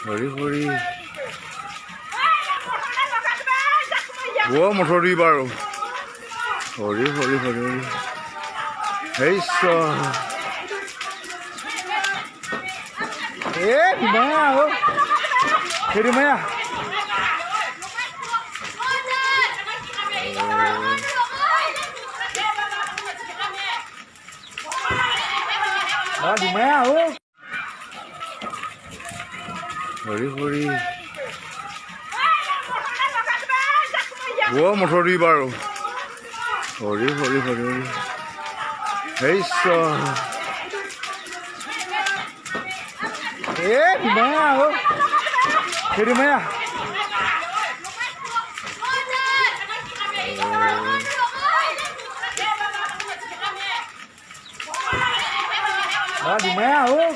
Hari Hari motor দি বাৰু হৰি হৰি হৰি হৰি হেই dimana lo? Di mana? Di mana lo? Hori hori. Motor di baru. Hori hori hori hori. Hei di mana lo? Di mana? Di mana lo?